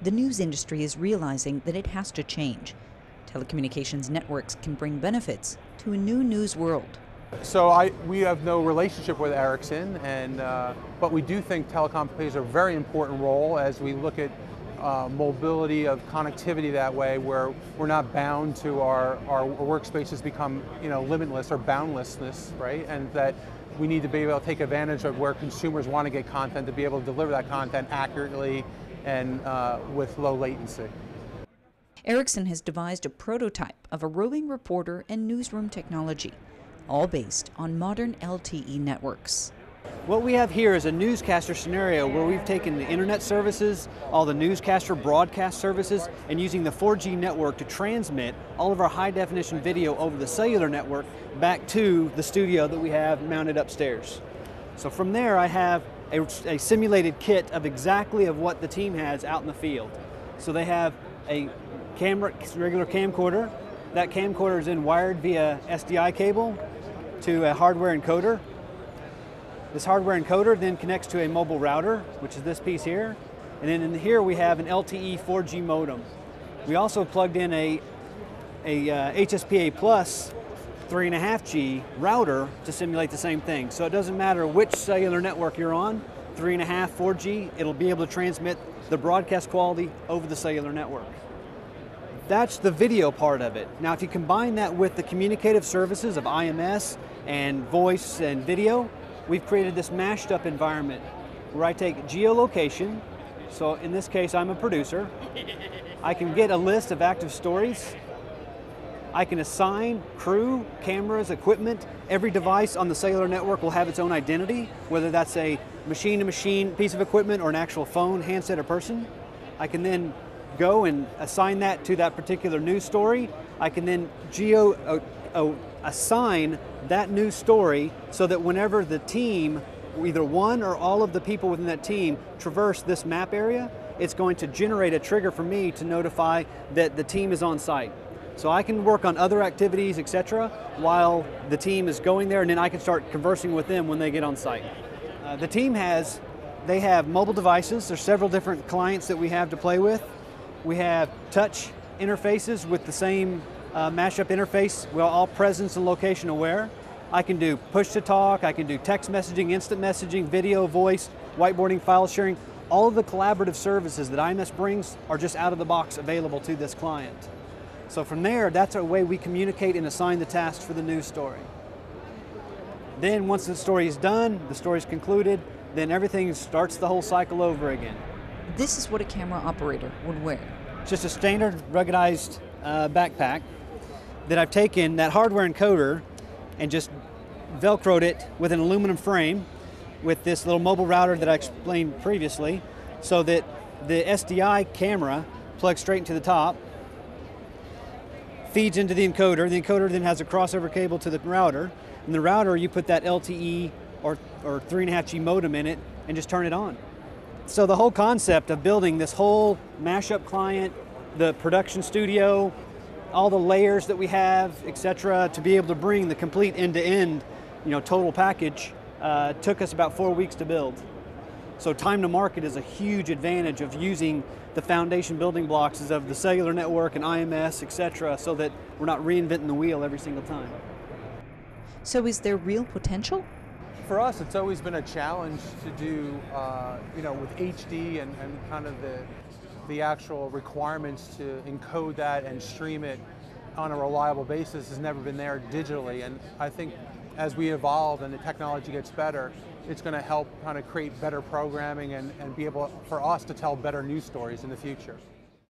The news industry is realizing that it has to change. Telecommunications networks can bring benefits to a new news world. So we have no relationship with Ericsson, but we do think telecom plays a very important role as we look at mobility of connectivity that way, where we're not bound to our workspaces become limitless or boundlessness, right? And that we need to be able to take advantage of where consumers want to get content to be able to deliver that content accurately and with low latency. Ericsson has devised a prototype of a roving reporter and newsroom technology, all based on modern LTE networks. What we have here is a newscaster scenario where we've taken the internet services, all the newscaster broadcast services, and using the 4G network to transmit all of our high definition video over the cellular network back to the studio that we have mounted upstairs. So from there I have a simulated kit of exactly of what the team has out in the field. So they have a regular camcorder. That camcorder is then wired via SDI cable to a hardware encoder. This hardware encoder then connects to a mobile router, which is this piece here. And then in here we have an LTE 4G modem. We also plugged in a HSPA Plus 3.5G router to simulate the same thing. So it doesn't matter which cellular network you're on, 3.5, 4G, it'll be able to transmit the broadcast quality over the cellular network. That's the video part of it. Now if you combine that with the communicative services of IMS and voice and video, we've created this mashed up environment where I take geolocation, so in this case I'm a producer, I can get a list of active stories, I can assign crew, cameras, equipment. Every device on the cellular network will have its own identity, whether that's a machine-to-machine piece of equipment or an actual phone, handset, or person. I can then go and assign that to that particular news story. I can then assign that news story so that whenever the team, either one or all of the people within that team, traverse this map area, it's going to generate a trigger for me to notify that the team is on site. So I can work on other activities, etc., while the team is going there, and then I can start conversing with them when they get on site. The team they have mobile devices. There's several different clients that we have to play with. We have touch interfaces with the same mashup interface, well, all presence and location aware. I can do push to talk, I can do text messaging, instant messaging, video, voice, whiteboarding, file sharing. All of the collaborative services that IMS brings are just out of the box available to this client. So from there, that's our way we communicate and assign the tasks for the news story. Then once the story is done, the story is concluded, then everything starts the whole cycle over again. This is what a camera operator would wear. It's just a standard ruggedized backpack that I've taken that hardware encoder and just velcroed it with an aluminum frame with this little mobile router that I explained previously, so that the SDI camera plugs straight into the top, feeds into the encoder. The encoder then has a crossover cable to the router. In the router, you put that LTE or 3.5G modem in it and just turn it on. So the whole concept of building this whole mashup client, the production studio, all the layers that we have, etc., to be able to bring the complete end-to-end, total package, took us about 4 weeks to build. So time to market is a huge advantage of using the foundation building blocks of the cellular network and IMS, etc., so that we're not reinventing the wheel every single time. So is there real potential? For us, it's always been a challenge to do, with HD and kind of the actual requirements to encode that and stream it on a reliable basis has never been there digitally. And I think as we evolve and the technology gets better, it's going to help kind of create better programming and be able for us to tell better news stories in the future.